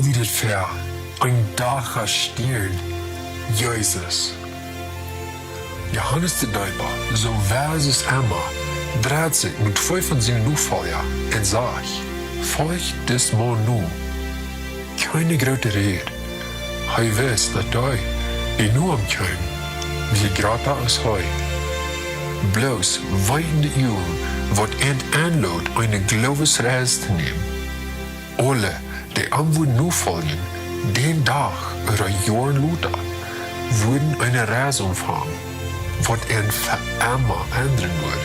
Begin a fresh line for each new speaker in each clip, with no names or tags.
stel dir dit voor. Een dag gaat steren. Jezus. Johannes de Döper, so wijs als Emma, draait zich met 2 van zijn Nachfolger en zegt, volg dit man nu. Keine grote rede. Hij wist dat hij enorm kan, wie groter als hij. Bloos weitende Uhren wordt aanloot eine Glaubensreise te nemen. Alle, die Antwort nu folgen, den Tag oder Jahren later, würden eine Reise umfangen, wat een verärmer ändern wird.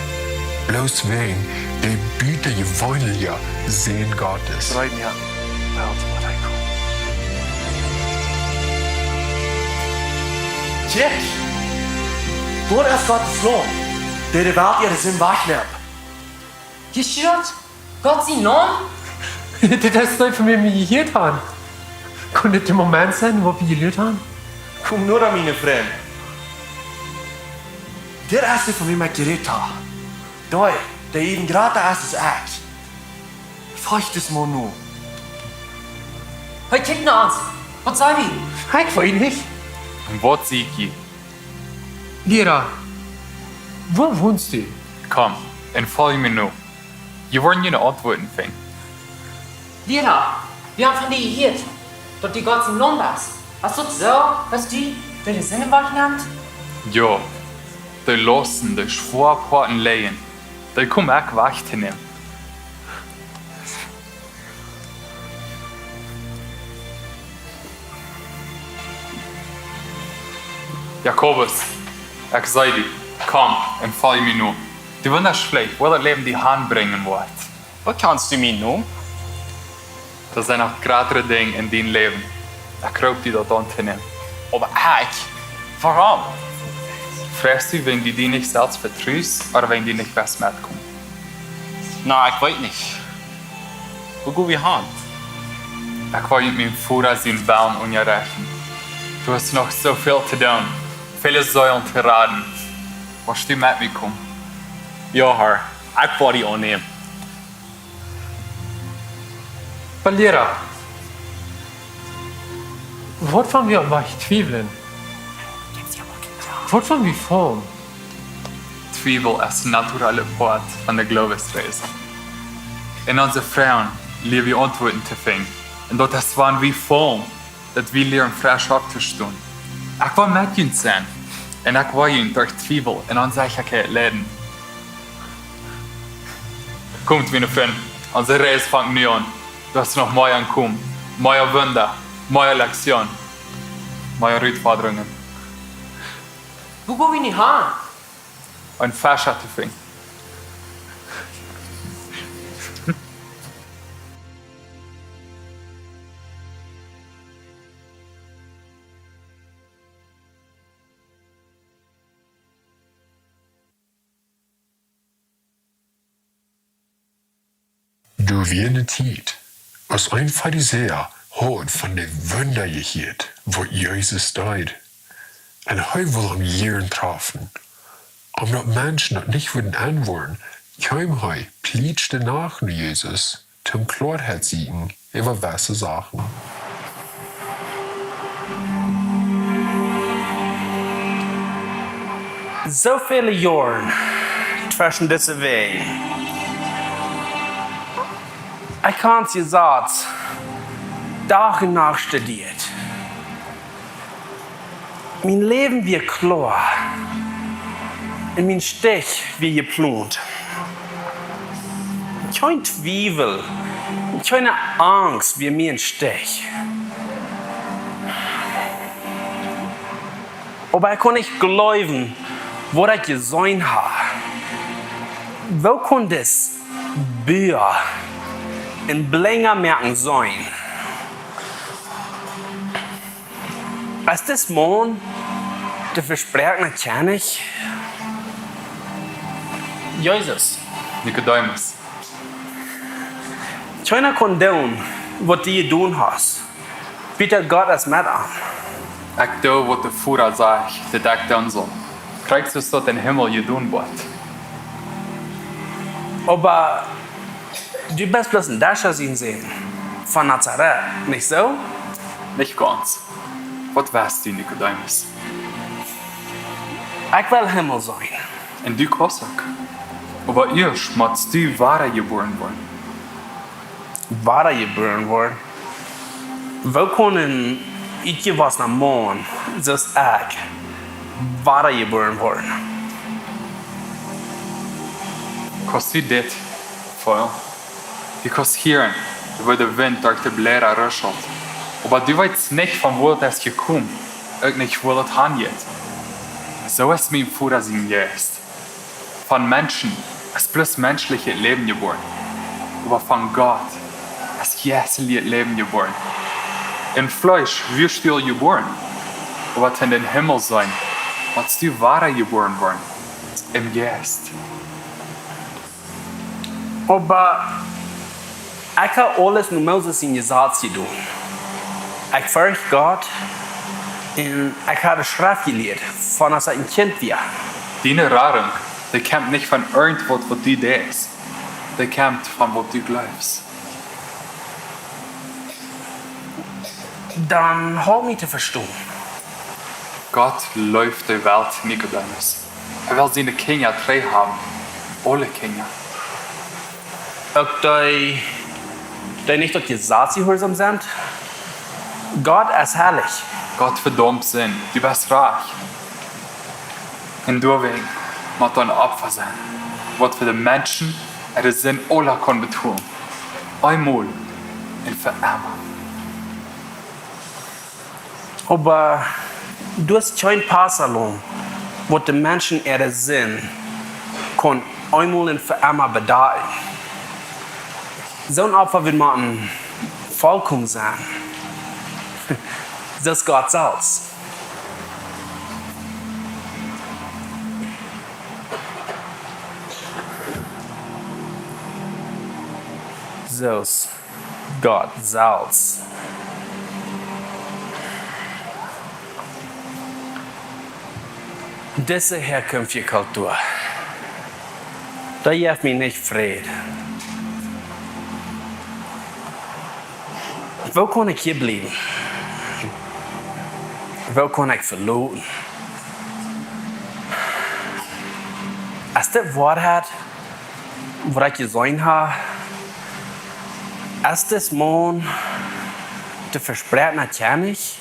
Bloß wegen der Büte gewöhnlicher Sehen Gottes.
Right now, well, what I call. Tjech, dort ist Gottes Lohn, der die Welt ihre Sinn wegnimmt.
Gestört? Gott sie non?
Das ist von mir gehört haben. Könnte der Moment sein, wo wir gehört haben?
Komm nur an meine Freunde. Der erste von mir geredet hat. Der eben gerade der erste Akt. Feucht es mal nur.
Hey, kick nach uns. Was sei wie?
Ich weiß nicht.
Und was sieg ich?
Lehrer, wo wohnst du?
Komm, und folge mir nur. Je wollen je Antworten finden.
Lehrer, wir haben von dir gehört, dass die Gott im Lohn warst. Hast du so, dass die Sinne wahrnimmt?
Ja, die lassen die Schwarparten Läwen. Die kommen auch wach zu nehmen. Jakobus, ich sage dir, komm und folge mir nur. Du wunderst vielleicht, wo das Leben die Hand bringen wird.
Was kannst du mir nun?
Das sind auch größere Dinge in deinem Leben. Ich glaube, die dort anzunehmen.
Aber ich? Warum?
Fragst du, wenn du die nicht selbst vertraust oder wenn die nicht was mitkommen?
Na, ich weiß nicht. Wo gehen wir hin?
Ich will mit meinem Vater seinen Willen unterrichten. Du hast noch so viel zu tun. Viele Säulen zu raten. Willst du mit mir kommen?
Ja, Herr. Ich will die annehmen.
Aber Lehrer, woran wir aber zweifeln? Woran wir fallen?
Zweifel ist ein naturaler Part von der Glaubensreise. In unseren Frauen lieben wir Antworten zu finden. Und dort ist wann wir fallen, dass wir lernen, frisch aufzustehen. Ich will mit ihnen sein. Und ich will ihnen durch Zweifel in Unsicherheit leiden. Kommt, meine Freunde, unsere Reise fängt neu an. Du hast noch mehr ankommen, mehr Wunder, mehr Lektionen, mehr Herausforderungen.
Wo gehen wir nicht hin?
Und Fascha zu finden.
Du wie eine Zeit, als ein Pharisäer hat von den Wunder gehört, wo Jesus steht. Und er will am Jahren treffen. Omdat Menschen das nicht würden antworten, kam er plötzlich nach Jesus, zum Klarheit siegen über gewisse Sachen.
So viele Jahre zwischen diese Wege. Ich habe es gesagt, Tag und Nacht studiert. Mein Leben wird klar. Und mein Stich wird geplant. Kein Zweifel, keine Angst wie mir ein Stich. Aber ich kann nicht glauben, wo ich gesehen habe. Wo kann das Bier in Blinger merken sein? Als das Mann, der Versprechen kenne ich, Jesus.
Nikodemus.
Keiner kann tun, was du getan hast. Bitte Gott es mit an.
Ich tue, was der Führer sagt, dass ich tun soll. Kriegst du es dort in den Himmel getan wird?
Aber du bist bloß ein Dascher sehen. von Nazareth, nicht so?
Nicht ganz. Was weißt du, Nikodemus?
Ich will Himmel sein.
Und du kannst auch. Aber erst musst du wiedergeboren werden.
Wiedergeboren worden. Wir können etwas nach morgen, zoals ich, wiedergeboren worden.
Kannst du das voll? Du kannst hören, wie der Wind durch die Blätter rüschelt. Aber du weißt nicht, von wo das gekommen ist, auch nicht, wo das hingeht. So ist mein Vater sein Geist. Von Menschen ist bloß menschliches Leben geboren. Aber von Gott ist jährliches Leben geboren. In Fleisch wirst du geboren. Aber in den Himmel sein, musst du wiedergeboren werden. Im Geist.
Aber ich habe alles nur Moses in Gesetz getan. Ich fürchte Gott und ich habe die Schrift gelehrt, von als ich ein Kind war.
Deine Rarung, die kommt nicht von irgendwas, was du denkst. Die kommt von was du glaubst.
Dann halt mich zu verstehen.
Gott läuft die Welt, Nikodemus. Will seine Kinder treu haben. Alle Kinder.
Auch die nicht durch Gesetz gehorsam sind. Gott ist herrlich.
Gott verdammt sind. Du bist reich. Und deswegen muss ein Opfer sein, was für die Menschen ihre Sinn alle kann betonen. Einmal und für immer.
Aber du hast kein Passalon, wo die Menschen ihre Sinn kann einmal und für immer bedeuten. So ein Opfer wird man vollkommen sein. Das ist Gott selbst. So ist Gott selbst. Diese herkömmliche Kultur, da gibt mir nicht Frieden. Wo kann ich hier bleiben? Wo kann ich verloren? Ist das Wahrheit, was ich gesehen habe? Ist das Mann, der verspricht nicht nicht?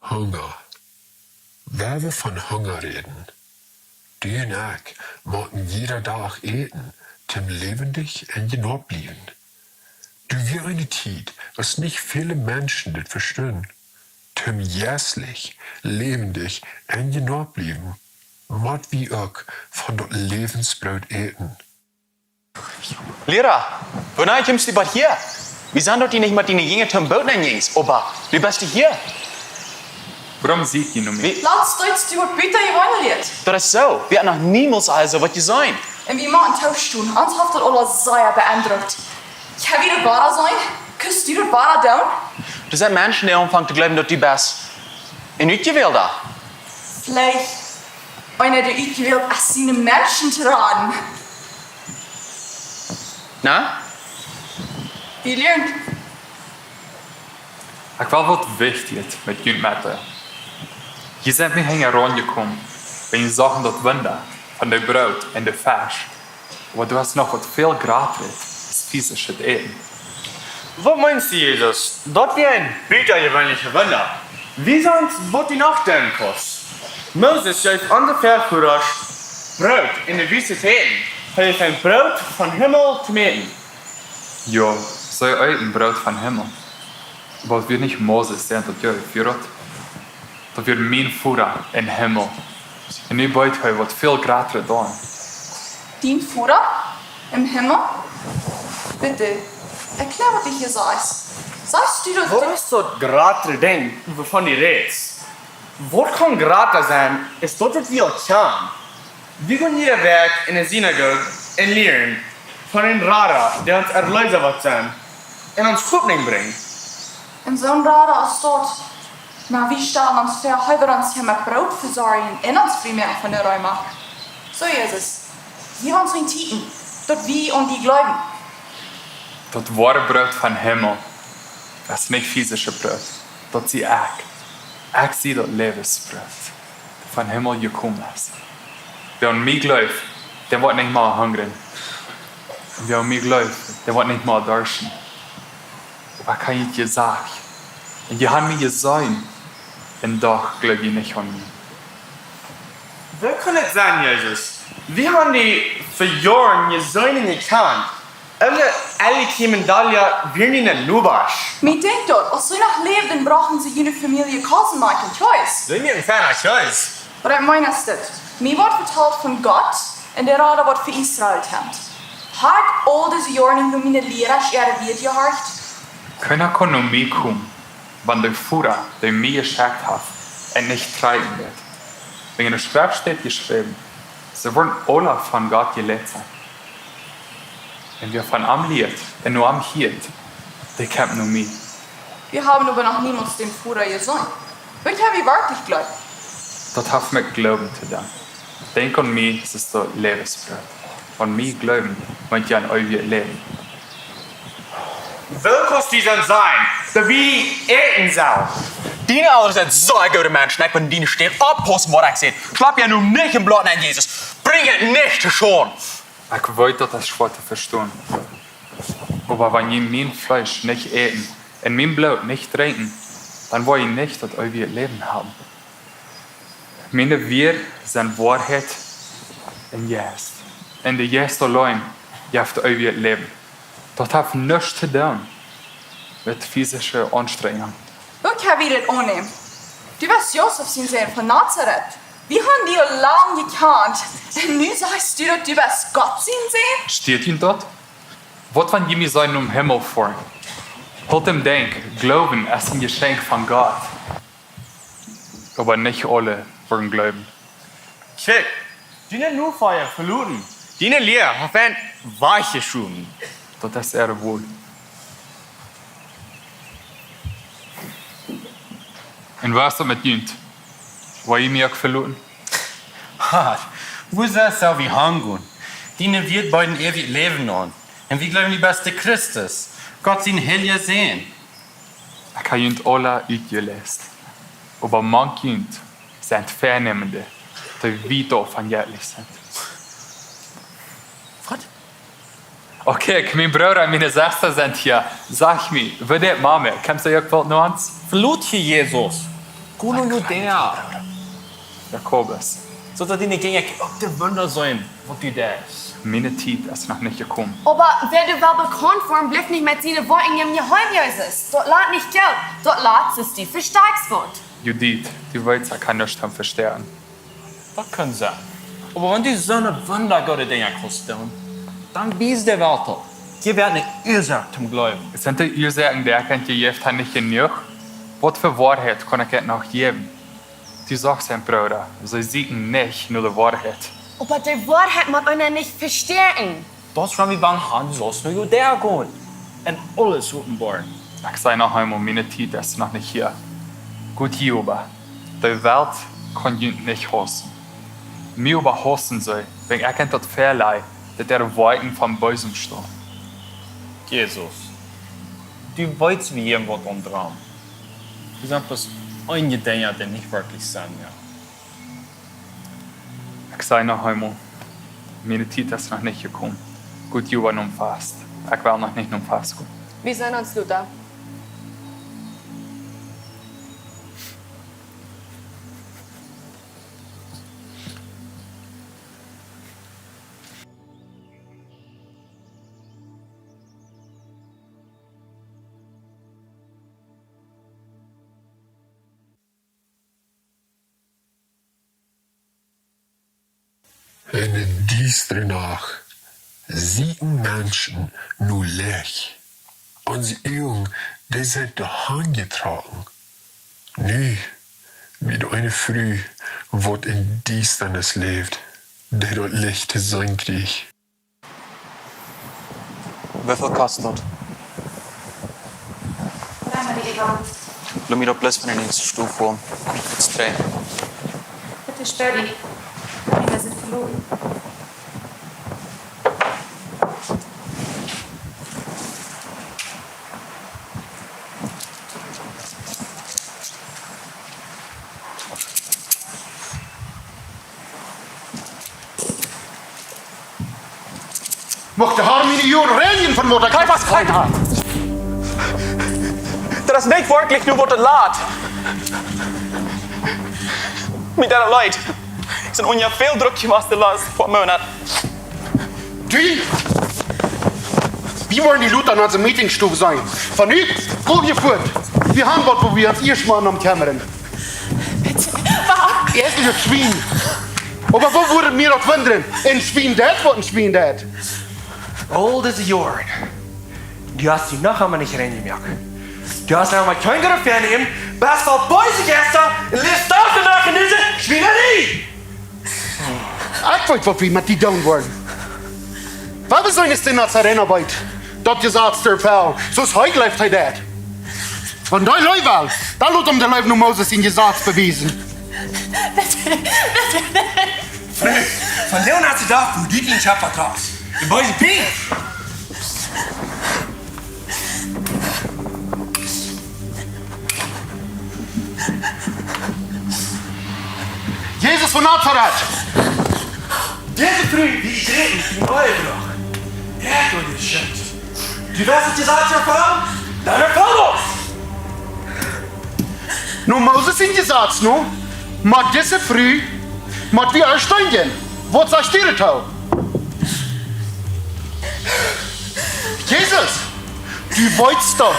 Hunger. Wer wir von Hunger reden, du und ich mochten jeder Tag eten, zum lebendig und genug bleiben. Du wie eine Zeit, was nicht viele Menschen das verstehen. Zum jässlich, lebendig und genug bleiben, mod wie auch von dort Lebensbrot eten.
Lehrer, wanneer kommst du bald hier? Wir sind dort nicht mit den Jungen zum Boot gings, aber wie bist du hier?
Warum sieht ihr noch mich?
Laatst Duits die wordt beter gewandeld.
Dat is zo. We hebben nog niemals also wat je zijn.
En wie maakt een tausch doen? Ons heeft dat alles zeer beeindruckt. Ga wie er bara zijn? Kust du er bara down?
Er zijn mensen die aanvangen te geloven dat die best in uitgewählt dat.
Vielleicht einer der uitgewählt als seine Menschen zu raten.
Na?
Wie lernt?
Ik wil wat wichtig met jullie meten. Je bent me heen rangekommen, wenn je Sachen dat Wunder von der Brot en de Fisch. Aber du hast noch wat veel gratis, das physische Eten.
Wat meinst du, Jesus? Dat wie ein beter gewöhnlicher Wunder. Wie sonst wird die Nacht denn kost? Moses schreibt an der Verführer Brot in der Wüste eten. Hij heeft ein Brot von Himmel zu eten.
Ja, so ein Brot von Himmel. Aber wir nicht Moses sein, dat jij führt. Dat wir mein Vater in Himmel. En nu beit hij wat veel gratis dan.
Dien Vater im Himmel? Bitte, erklär, was du hier sagst. Sagst du das?
Wat is dat gratis ding waarvan die reeds? Wat kan gratis zijn, is dat het wie al kan. We gaan hier werk in een synagoge en leren van een rara die ons erleider wat zijn. en ons koopning brengt.
En zo'n rade als dort. Maar wie stellen ons verhuiver ons hem met brood verzorgen in ons primär van de Römer? So Jesus, gib uns ein Tieten, dort wie und die glauben.
Dat ware brood van hemel. Dat is niet physische brood. Dat zie ik. Ik zie dat levensbrood. Van hemel gekomen is. Wie aan mij gelooft, der wordt niet meer hungrig. Wie aan mij gelooft, der wordt niet meer dorsten. Aber kan je het je zeggen? En je hebt mij gezegd. En toch geloof je niet aan mij.
Wer kann es sein, Jesus? Wir haben die für Jahren gesäunen gekannt. Alle kämen daher wir nicht in Lubasch.
Mir denkt dort, als sie noch lebten, brauchen sie jene Familie Kosenmike und Choice.
Sind wir ein Fan als Choice?
Aber ich meine es nicht. Mir wird vertalt von Gott und der Rade wird für Israel tempt. Hat all diese Jahre nur meine Lehrer ihre Welt gehorcht?
Keiner kann nur mich kommen, wenn der Führer, der mir geschickt hat, und nicht treiben wird. Wenn in der Schrift steht geschrieben, sie wurden alle von Gott gelehrt sein. Wenn wir von am Lied und nur am hielt, der kämpft nur mich.
Wir haben aber noch niemals den Führer gesehen. Wird er wie wirklich glauben?
Das hat mit Glauben zu tun. Denk an mich, es ist das Lebensbrot. An mich glauben, meint ihr an euer Leben.
Welkos die zijn zijn, dat wie eten zou.
Die ouders zijn zo'n goede mensen. Ik ben die steeds oppassen wat ik zeg. Klap je nu niet in bloed aan Jezus. Breng het niet te schoon.
Ich wollte das schwer zu verstehen. Aber wenn ihr mein Fleisch nicht eten und mein Blut nicht trinken, dann wollt ihr nicht das euer Leben haben. Meine wir sind Wahrheit und Geist. Und der Geist allein gibt euer Leben. Das hat nichts zu tun mit physischer Anstrengung.
Hoe kan we dit aannemen? Du was Josef zijn Sohn von Nazareth. Wir haben die lang gekannt. Und nu sagst du, dass du was Gott sein Sohn?
Steht ihn dort? Was wenn jemand sein im Himmel vor? Halt im Denk, Glauben ist ein Geschenk von Gott. Aber nicht alle wollen glauben.
Kijk, die nu Feuer verloren. Die leer, haben weiche Schuhen.
Das ist er wohl. Und was ist mit Jünd? War ich mir auch verloren?
Hart, wo soll es auch wie hängen? Die wird bei den ewigen Leben an. Und wir glauben die beste Christus. Gott ihn hell sehen.
Ich habe Jünd alle ausgelöst. Aber manche Jünd sind Vernehmende, die wieder evangelisch sind.
Was?
Okay, mein Bruder und meine Schwester sind hier. Sag mir, wie der Mama? Kommst du irgendwo noch ans?
Verloot je Jesus. Koen nu der.
Jakobus.
Zodat die niet ging ook de wunder zijn wat u deed.
Meine Zeit ist noch nicht gekommen.
Aber wer du wel bekannt worden, blijft niet met zijn woord in je geheim Jesus. Dort laat niet geld. Dort laat es die verstärkt wird.
Judith, du weißt, ich kann nicht verstehen.
Dat kan zijn. Maar wenn du zo'n wunder Gott dingen kannst doen, dann bist der Welt op. Je werd niet Ursache zum Glauben.
Sind die Ursachen, die ich gegeben habe, nicht genug? Was für Wahrheit kann ich noch geben? Du sagst, mein Bruder, sie sehen nicht nur die Wahrheit.
Aber die Wahrheit muss einer nicht verstärken.
Dat is waarom we bang gaan, zoals nu daar gaan. En alles openbaar.
Ich sage noch einmal, meine Zeit ist noch nicht hier. Gut, Jehova, die Welt kann Jünd nicht hassen. Mir aber hassen sie, wenn ich das verleihe, dass der Weiten vom Bösen steht.
Jesus, du weißt wie jemand umdrehen. Du bist etwas eingedängert, der nicht wirklich sein, ja.
Ich sage noch einmal, meine Zeit ist noch nicht gekommen. Gut, Jehova, nun fast. Ich will noch nicht nun fast kommen.
Wir sehen uns, Luther.
En in dieste nacht zieken Menschen nu Licht. Onze Augen, die sind getragen. Nu, wie eine Früh, wat in Düsternis lebt, der dort Licht sein kriegt.
Wie viel kostet das? Laat me dat plus van in de stoel komen. Het is trein.
Het is Bertie. Wie is het verloren?
Mochte haar miljoen rijden van wat ik
Kijk was kein hart. Dat is niet werkelijk, nu wordt het laat. Met dat leid. Ik zijn onja veel druk gemaakt de laatste paar maanden.
Die? Wie wollen die Luther an unserer Meetingstube sein? Von nu, guck je voort. Wir haben was, wo wir uns erst mal am Kämmern. Er ist nicht ein Schwein. Aber wo würde mir das wundern? Ein Schwein das, was ein Schwein das?
Old as a yard. Du hast die noch einmal nicht reingemerkt. Du hast einmal kein Griff hernehmen, bist auf Beuse gestern und lässt auch danach in diese Schwienerie.
Ich weiß, was wir mit die tun wollen. Was soll es denn als Rennarbeit? Das gesagt, der Fall. So ist heute läuft das. Wenn dein Leib will, dann lässt der Leib nur Moses in Gesetz bewiesen.
Von Leon hat sie da, wo die den Schaffer draus. Die Beuse Pink.
Jesus von Nazareth!
Diese Früh, die ich reden, die neue Brach. Er tut die Schritt. Du wirst die Sache erfahren, dann erfahren uns.
Nu Moses in Gesetz, nu? Mag diese Früh, mag wir ersteigen. Was sagst du da? Jesus, du weißt doch,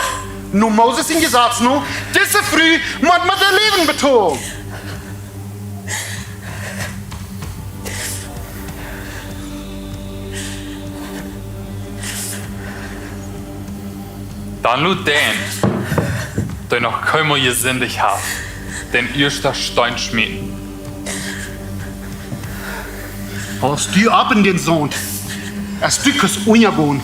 nu Moses in Gesetz, nu? Diese Früh, mag man dein Leben betonen.
Dan lud den, der noch keinmal gesündigt hat, den ersten Stein schmieden.
Als du ab in den Sohn, als du kus unjaboon.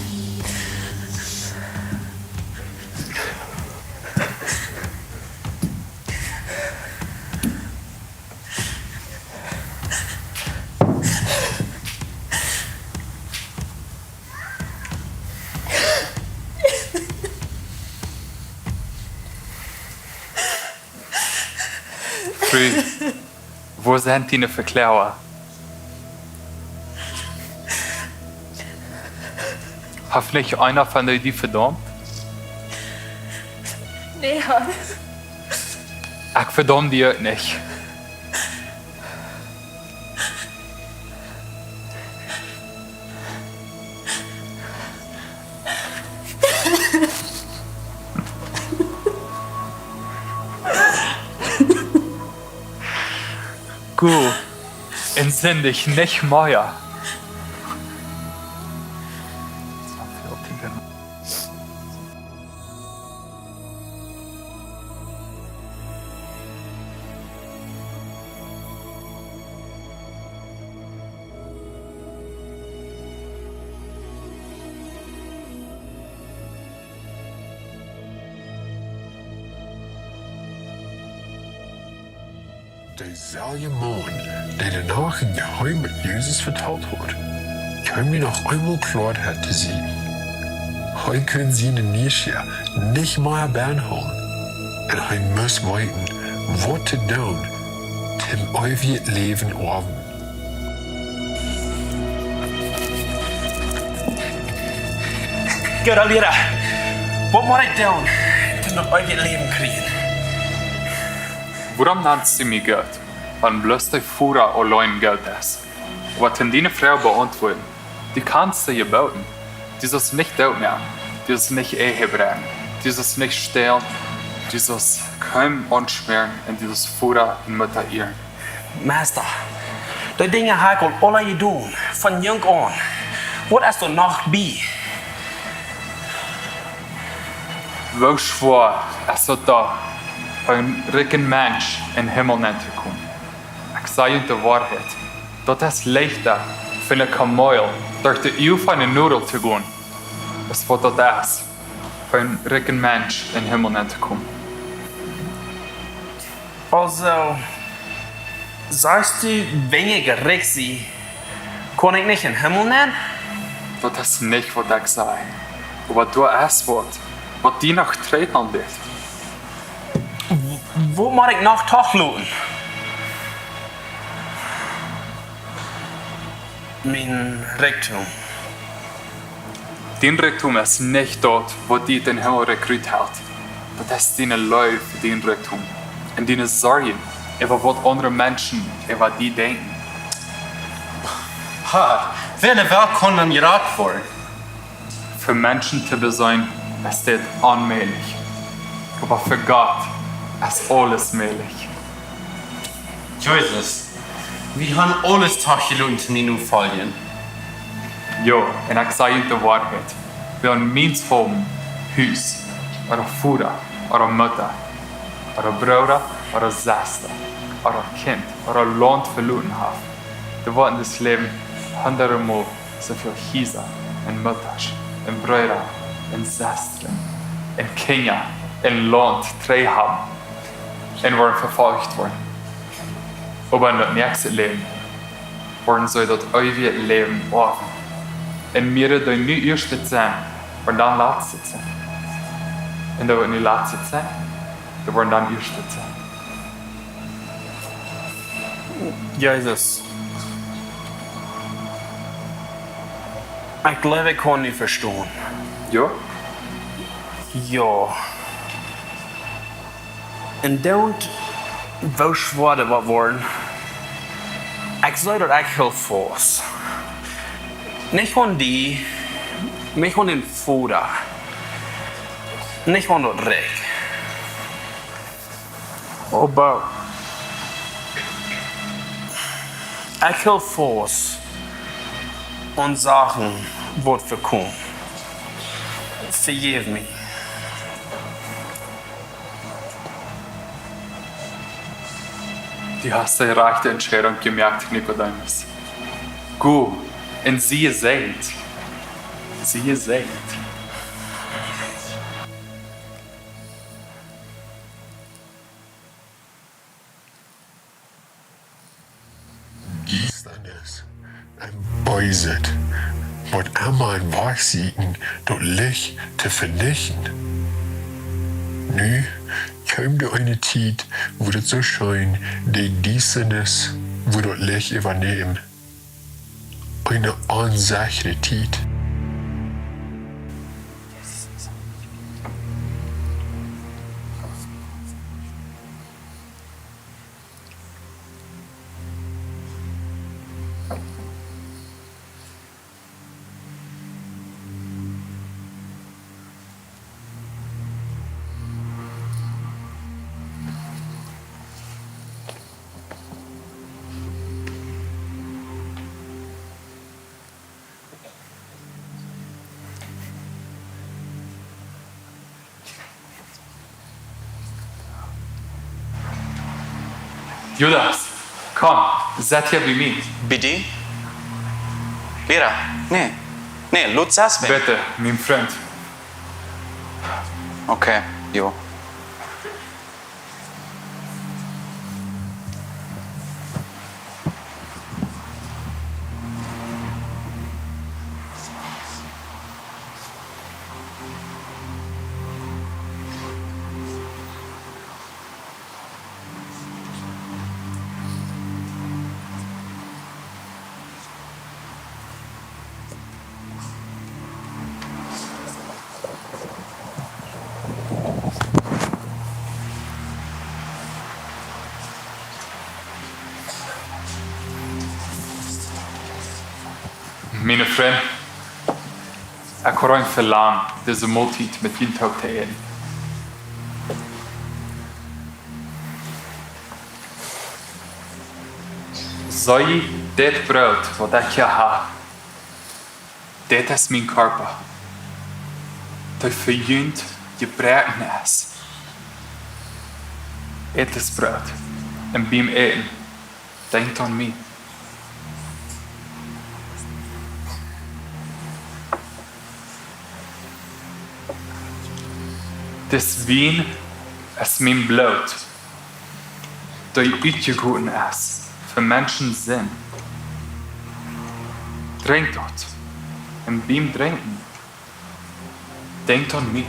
Früh, wo sind die Verklärer? Hat nicht einer von euch die verdammt?
Nee, Hans.
Ich verdamm die auch nicht. Gut, entsinn dich nicht mehr.
Derselbe Mann, der danach im Geheim mit Jesus vertraut hat, kann mir noch einmal klar hätte sie. Heute können sie den Nische nicht mehr bernholen. Und er muss weiten, was zu tun, dem ewigen Leben oben.
Gott, Lehrer, was muss ich tun, um das ewige Leben kriegen?
Waarom nennst du mich Gott, wenn bloß dein Führer allein Gott ist? Was in deine Frau beantworten, die kannst du gebauten. Dieses nicht dort mehr, dieses nicht Ehe brennen, dieses nicht stehlen, dieses kaum anschmieren und dieses Führer in Mutter ihren.
Meister, die Dinge habe ich alle getan, von jung an. Was ist da noch bei?
Wo schwor es da, ein ricken Mensch in den Himmel zu kommen. Ich sage Ihnen die Wahrheit, das ist leichter für einen Kamel durch die Eau von einer Nudel zu gehen, als was das ist, für einen ricken Mensch in den Himmel zu kommen.
Also, sagst du, weniger Rexi, kann ich nicht in den Himmel nennen?
Das ist nicht, was ich sage. Aber du es wird, was die noch treten wird.
Wo muss ich noch tachluten? Mein Rektum.
Dein Rektum ist nicht dort, wo die den Himmel rekrut hält. Das ist deine Leute für dein Rektum. Und deine Sorgen über was andere Menschen über die denken.
Hart. Wer in der Welt kann dann geraten worden?
Für Menschen zu sein, ist das unmöglich. Aber für Gott ist alles möglich.
Jesus, wir haben alles tachelun zu ihnen fallen.
Ja, und ich sage die Wahrheit. Wir haben minst haben Haus, oder Vater, oder Mutter, oder Bruder, oder Schwester, oder Kind, oder Land verloren haben. Wir wollen das Leben 100-mal so viel Häuser, und Mütter, und Brüder, und Schwestern, und Kinder, und Land drei haben, und worden verfolgt worden. Aber in das nächste Leben worden soll das ewige Leben offen. En mir de nu eerst het zijn, maar dan laatst het zijn. En dat we nu laatst het zijn, dat we dan eerst het zijn.
Jesus. Ich glaube, ich kann nicht verstehen.
Ja?
Ja. Und don't wo schwade wat worden. Ich soll dat ich heel fors. Nicht von die, nicht von den Fuder. Nicht von dort Reck. Aber ich will fors und sagen, was wir kommen. Vergib mir.
Die hast die rechte Entscheidung gemerkt, Nikodemus. Gut, und sie seht. Sie seht.
Gießernis, ein Beuset, wat immer ein Wachsiegen, dort Licht zu vernichten. Nu kommt eine Zeit, wo das so scheint, die Gießernis, wo dort Licht übernehmen. Eine unsichere Zeit.
Judas, komm, seid hier bei mir.
Bitte? Lehrer, nee. Nee, Lutz saß weg.
Bitte, mein Freund.
Okay, jo.
Meine Freunde, ich habe ein Verlangen, diese Multit mit Ihnen zu teilen. Sei das Brot, das ich hier habe, das ist mein Körper. Das verjüngt gebrochen ist. Eet das Brot und beim Eten denkt an mich. Das Wein ist mein Blut. die uitgegoten ist für Menschen Sinn. Trink dort. Und beim Trinken, denkt an mich.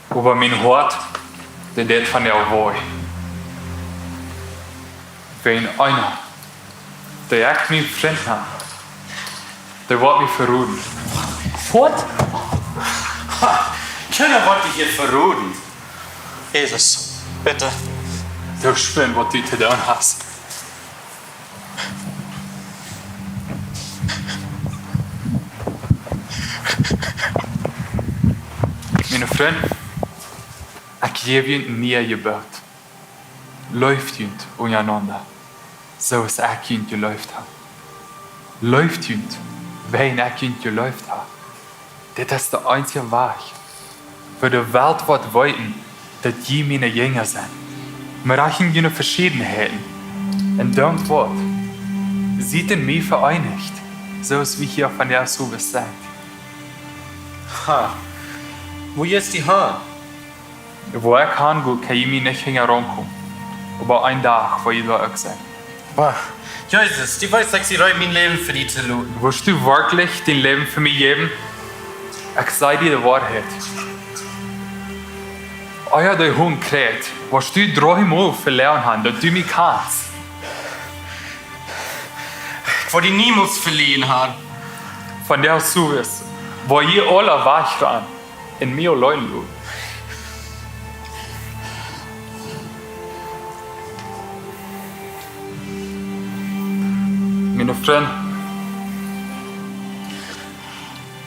Aber mein Hart, der deed van jou wooi. Wenn einer, der echt mein Freund hat, der wird mich verraten.
Fort?
Keiner wollte dich hier verroden.
Jesus, bitte.
Du spinn, was du getan hast. Meine Freunde, ich gebe ihnen nie gebot. Läuft ihnen untereinander, so es ich ihnen geläuft habe. Läuft ihnen, wenn ich ihnen geläuft habe. Das ist der einzige Weg. Für die Welt wird weiten, dass die meine Jünger sind. Wir haben ihnen Verschiedenheiten. Und dann wird, sie sind mich vereinigt, so es wie hier von der Sube sagt.
Ha. Wo ist die Hand?
Wo ich hingehe, kann ich mich nicht herankommen. Aber ein Tag, wo ich da auch sein.
Bah. Jesus, du weißt, dass ich mein Leben für dich zu looten.
Willst du wirklich dein Leben für mich geben? Ich sage dir die Wahrheit. Euer der Hund kräht, was du 3 Mal verloren hast, dass du mich kannst.
Ich wollte dich niemals verliehen haben.
Von der Sube, wo ihr alle wach waren, in mir allein lud. Meine Freunde,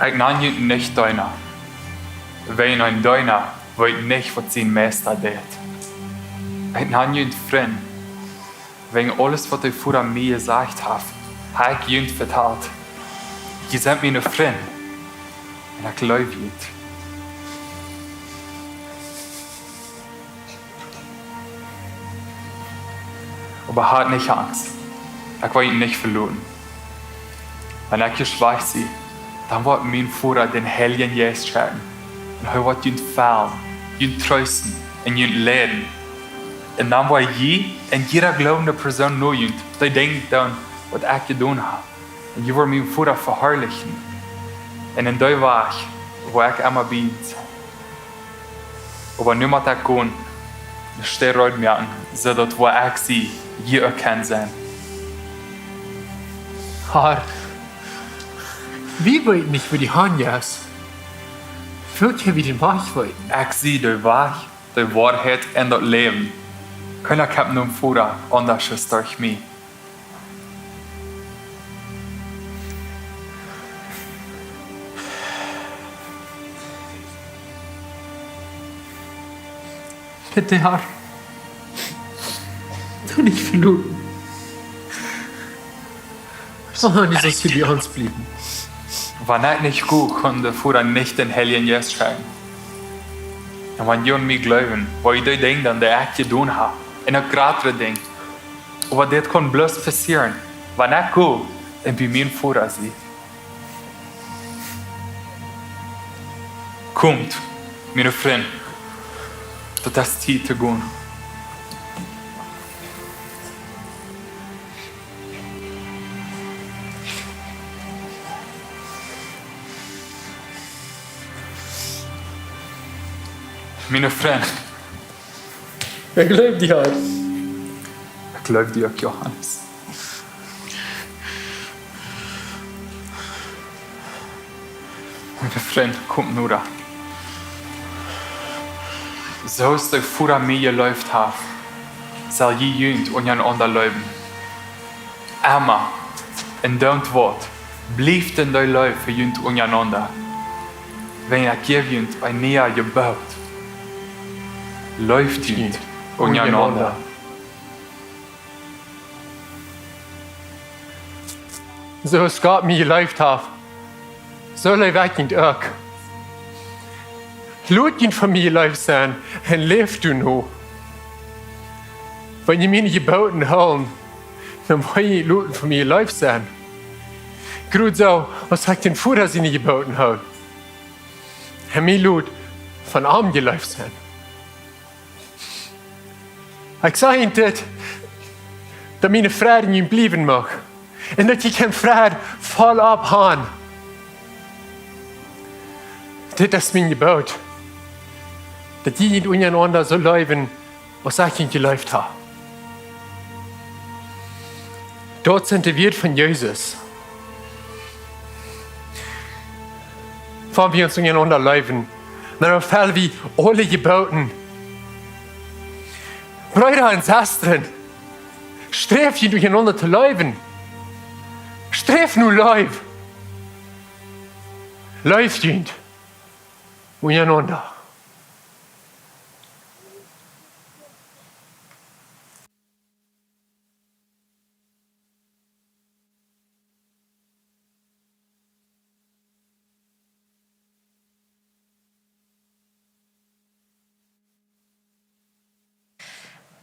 ich nenne ihn nicht deiner. Wenn ein deiner weiß nicht, was sein Meister tut. Ich nenne ihn Freund. Wenn alles, was ich vorher mir gesagt habe, habe ich ihn verteilt. Ihr seid meine Freunde. Und ich glaube ihn. Aber habt nicht Angst. Ich will ihn nicht verloren. Wenn ich geschweigt sie, dann wird mein Vater den Heiligen Geist schenken. Und er wird ihn fallen, ihn trösten und ihn lehren. Und dann wird und jeder glaubende Person nur ihn, die denkt dann, was ich getan habe. Und ich wird meinen Vater verherrlichen. Und in der Weg, wo ich immer bin. Aber niemand hat gehen, steht heute mir an, so dass wo ich sie, je erkennt sein.
Herr, wie weit nicht für die Hanjas? Fühlt ihr wie den Wach weit?
Ich sehe die Wahrheit, die Wahrheit und das Leben. Keiner kann nur Vater anders als durch mich.
Bitte, Herr. Du nicht verloren. Sondern dieses für die uns blieben.
Wenn ich nicht gut, kann der Vater nicht den Heiligen Geist schenken. Und wenn ihr an mich glauben, weil ich die Dinge dann, die ich getan habe, in ein größere Ding. Aber das kann bloß passieren, wenn ich gehe und bei meinem Vater sehe. Kommt, meine Freunde, das ist Zeit zu gehen. Meine Freunde.
Wer glaubt dir halt?
Ich glaube dir, Johannes. Meine Freunde, kommt nur da. So ist der Vater mir geläuft hat, soll je jüngst untereinander leben. Immer, in dem Wort, bleibt in der Läufe jüngst untereinander. Wenn ihr jüngst ein näher gebaut, läuft jüngst untereinander.
So es Gott mir geläuft hat, so lebe ich nicht auch. Laat je familie lief zijn en leef du nu. Wenn je meine Geboten houden, dan wil je laten familie lief zijn. Goed zo, als ik den Vater seine Geboten houd. En mij laat van arm geleefd zijn. Ik zeg je dit, dat mijn vrede niet blijven mag. En dat je geen vrede volop hebben. Dit is mijn gebod. Dat je niet ondereinander zo leven, als ik je geleefd heb. Dort sind die Wert von Jesus. Wenn wir uns untereinander leben, dann fallen wir alle Geboten. Brüder und Schwestern, strebt ihr durcheinander zu leben. Strebt nur Leib. Läuft ihr untereinander.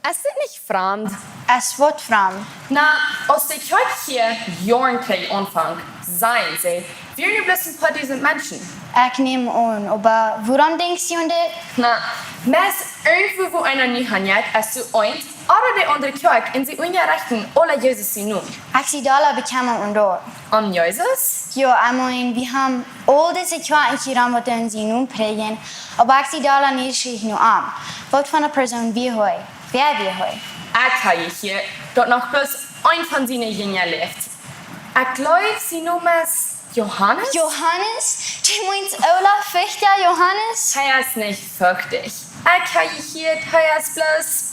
Es ist nicht fremd.
Es wird fremd.
Na, als die Kirche hier Jahren Anfang sein sie, wir nicht bloß ein paar dieser Menschen.
Ich nehme an, aber woran denkst du das?
Na, mes irgendwo, wo einer nicht hat, als du eins, oder die andere Kirche, in sie ungerechten, alle Jesus sie nun.
Ich sehe da bekommen und dort.
An Jesus?
Ja, ich meine, wir haben all diese Kirchen hier, die sie nun prägen, aber ich sehe da nicht nur an. Was von der Person wie heute? Wer wir heute?
Ich habe hier, dort noch bloß ein von seinen Jüngern lebt. Ich glaube, sie nennen es Johannes?
Johannes? Du meinst Olaf Fichter Johannes?
Er ist nicht fürchtig. Ich habe hier, er ist bloß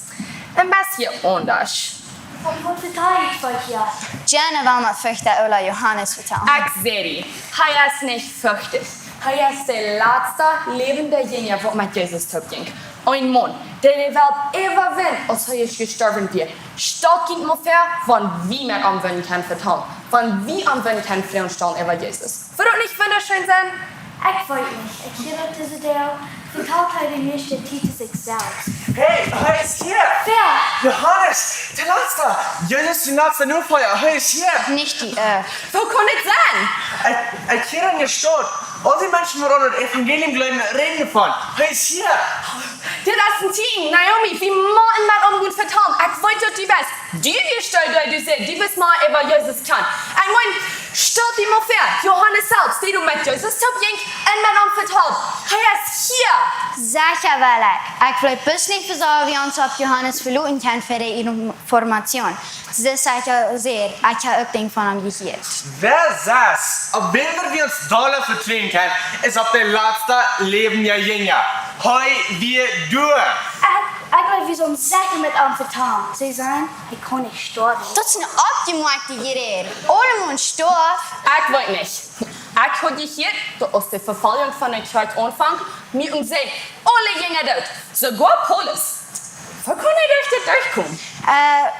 ein bisschen anders.
Von was verteile ich euch hier? Gerne will man Fichter Olaf Johannes vertellen.
Ich sehe die. Er ist nicht fürchtig. Er ist der letzte lebende Jünger, der mit Jesus ging. Ein Mann, der die Welt immer will, als er gestorben wird. Statt geht mir fair, von wie man anwenden kann vertrauen. Von wie anwenden kann Frieden stellen über Jesus. Würde nicht wunderschön sein?
Ich weiß nicht. Ich höre diese der vertraut den nächste Titel sich selbst.
Hey, er ist hier!
Wer?
Johannes, der Letzte! Jesus, der Letzte Nurfeuer, er ist hier!
Nicht die
Wo kann ich sein?
Ich kehre in der Stadt. All die Menschen, die an das Evangelium glauben, reden davon. Er ist hier!
Der letzten Team, Naomi, wie Martin mit uns gut vertrauen. Ich wollte die best. Die gestellt, die sagt, die wissen mal über Jesus kann. Ich meine, stell dir mal vor, Johannes selbst, die du mit Jesus gingst und mit uns vertraut. Er ist hier!
Sicher will ich. Ich will bis nicht versagen, wie uns auf Johannes verloren kann für die Information. Das sage ich sehr. Ich habe auch Dinge von ihm gehört.
Wer saß? Ob wer wir uns Dollar vertreten können, ist auf der letzte lebende Jünger. Heu wir du.
Ich glaube, wir sollen sicher mit ihm vertrauen. Sie sagen, ich kann nicht sterben.
Das ist eine abgemachte Gerede. Alle Mann stirbt.
Ich will nicht. Ich habe gehört, aus der Verfallung von der Kirche anfangen, mir und sie, alle Jünger dort, sogar Paulus. Wo kann ich durch das durchkommen?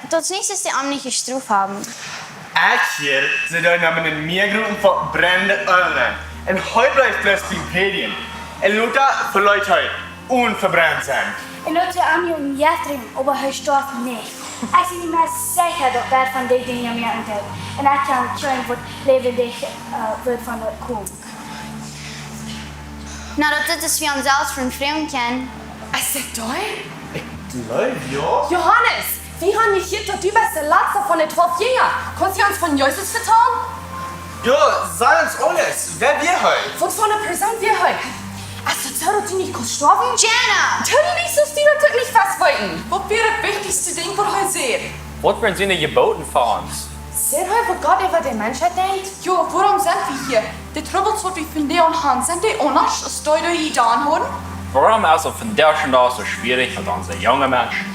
Das nächste ist die amtliche Strafe haben.
Ich hier sind da einen Meergruppen von brennenden Ölen. Und heute bleibt bloß die Imperium. Und Luther für Leute unverbrannt sein.
En dat ze aan je jeffrem, aber hij starft niet. Ik zie niet meer zeker dat dat van die dingen meer onthoudt. En ik kan het wat levendig wordt van het komen.
Nou, dat dit is wie ons zelfs van vreemd kennen.
Is het daar?
Leuk, ja.
Johannes, wie haben wir hier dort über der letzte von den 12 Jüngern? Kannst du uns von Jesus vertrauen?
Ja, sei uns alles. Wer wir heute?
Was für eine Person wir heute? Also, soll du nicht gestorben?
Jenna!
Tu nicht so, die du nicht festhalten. Was wäre das wichtigste Ding, was heute sehen?
Was werden Sie geboten für uns?
Seht ihr, was Gott über die Menschheit denkt? Jo, warum sind wir hier? Die Troubles, die wir von dir und haben, sind die anders, als die hier da haben?
Warum ist es von der schon da so schwierig für unsere jungen Menschen?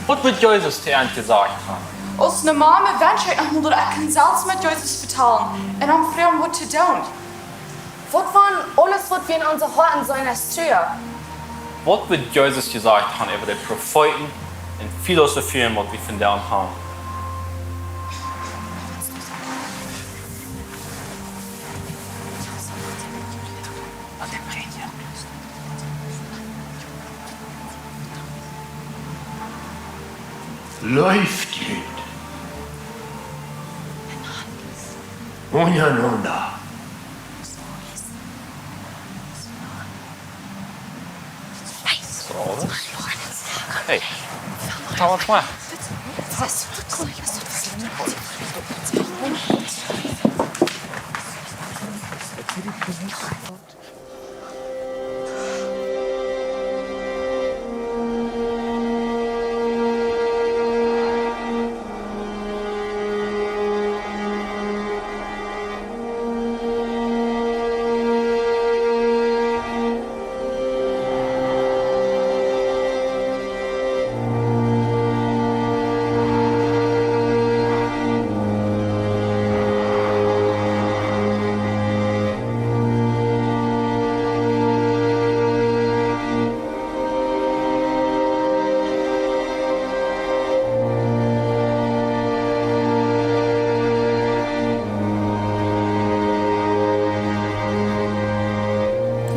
Was wird Jesus dir gesagt haben?
Als normale Menschheit haben wir auch selbst mit Jesus vertrauen und haben Frieden, was zu tun.
Was waren alles, was wir in unseren Horten sollen als Tür?
Was wird Jesus gesagt haben über die Propheten und Philosophien, was wir von denen haben?
läuft jünd. Untereinander.
Hey, hou wat maar.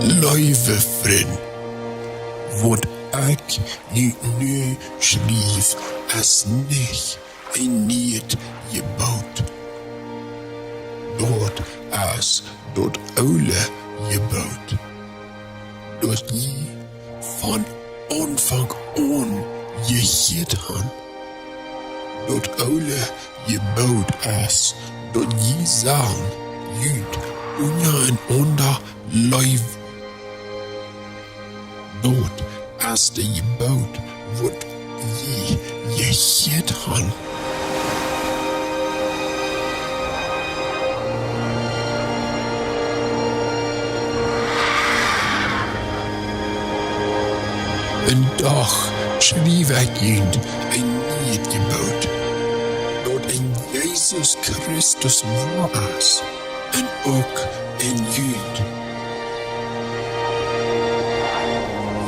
Läwen, vriend, wat ik je nu schreef, is niet een niet gebouwd. Dat is dat oude gebouwd. Dat je van aanvang aan gegeet had. Dat oude gebouwd is dat je zagen, jut, unja en onder live. Dat is de gebouwd wat je gegeet had. Een dag schreef ik jend een niet gebouwd. Dat een Jezus Christus waar is. En ook een jend.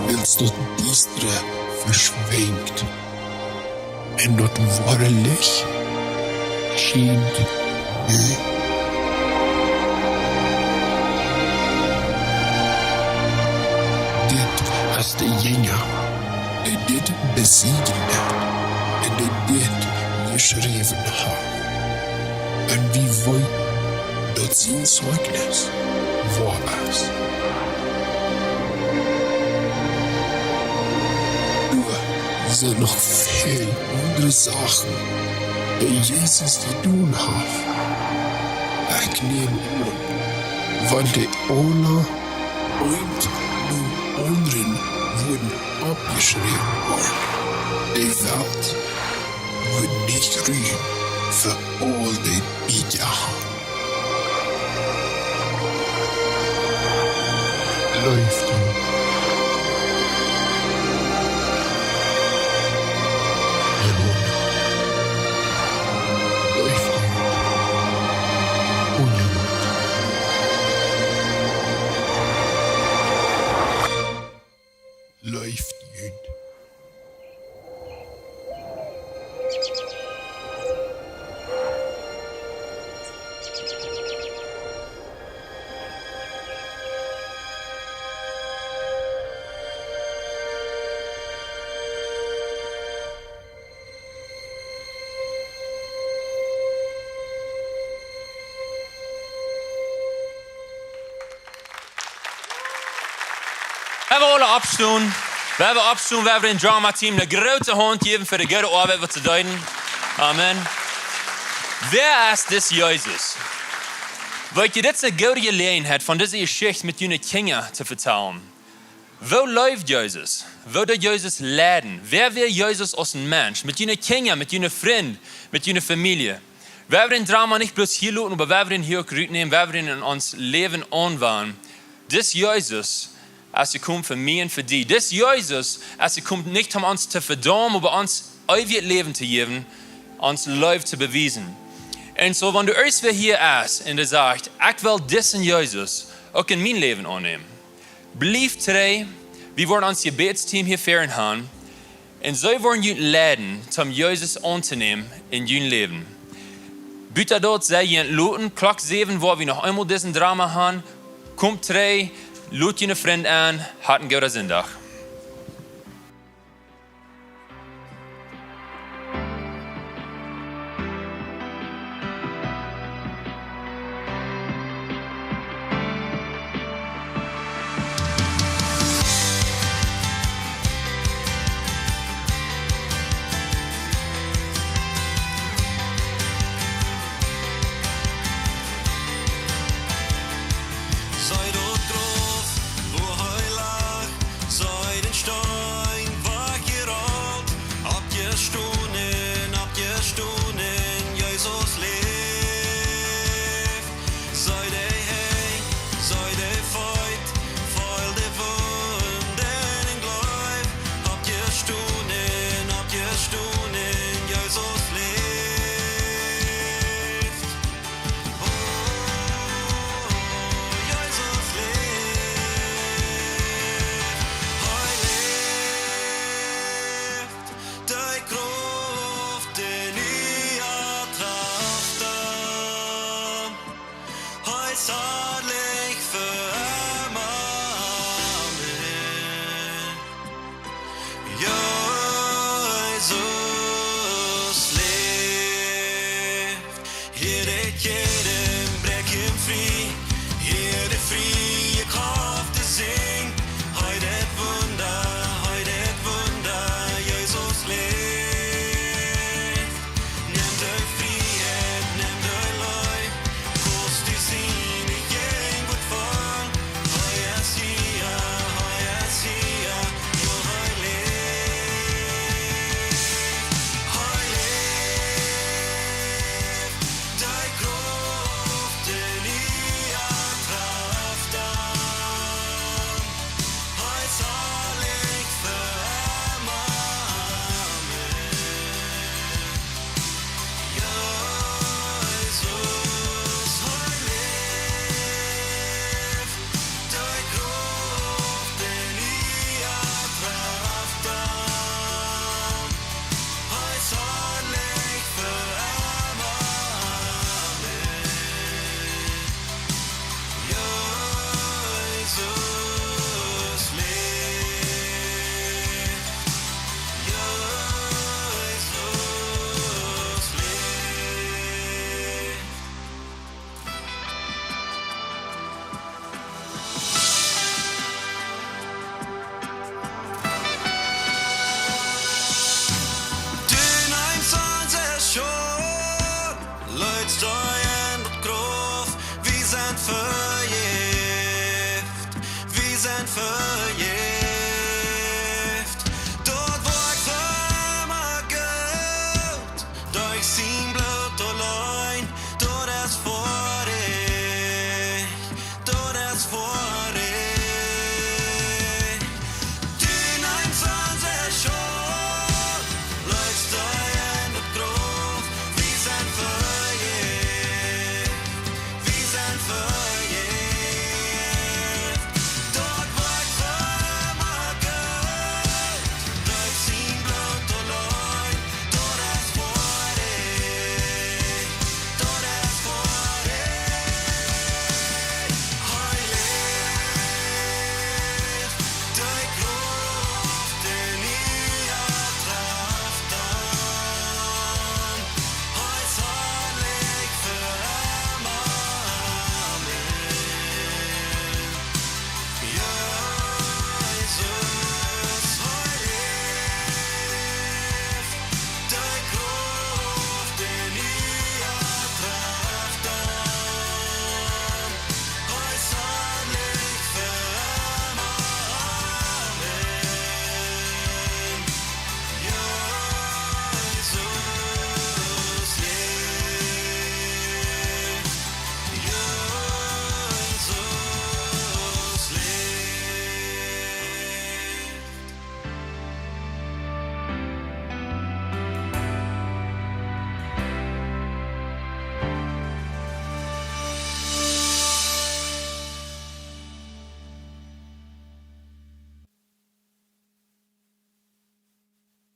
Wils dat diestre verschwenkt. En dat ware licht schijnt nu. Als de jenger, die dit besiegen werd en die dit geschreven had. En wie weet dat zijn zeugnis waar is. Nur zijn nog veel andere zaken die Jezus gedaan heeft. Ik neem aan, want die alle ooit anderen wurden abgeschrieben worden. Die Welt wird nicht ruhen für all die Bijachen. Läuft ihn. Läuft ihn. Unjemand. Läuft jünd.
We hebben alle opstaan. We hebben opstaan. We hebben een dramateam een grote hand gegeven voor de goede arbeid wat te doen. Amen. Wer ist das Jesus? Weil je dit een goede gelegenheid van deze geschichte met jullie kinderen te vertellen. Wo läuft Jesus? Wo der Jesus leiden? Wer will Jesus als ein Mensch? Mit jullie kinderen, mit jullie vriend, mit jullie Familie. We hebben den Drama nicht bloß hier lassen, aber wir werden ihn hier auch nehmen, wir werden ihn in ons Leben anwenden. Das Jesus, als kommt für mich und für dich. Das Jesus, als kommt nicht um uns zu verdammen, aber uns ewiges Leben zu geben, uns Leben zu beweisen. Und so, wenn du erst hier ist und du sagst, ich will diesen Jesus auch in mein Leben annehmen, bleib today, wir wollen uns Gebetsteam hier führen haben und so wollen wir leiden, um Jesus anzunehmen in dein Leben. Bitte dort sei ihr Luten, Klock 7, wo wir noch einmal diesen Drama haben, kommt today, lud je Freund an, hat einen guten Sonntag.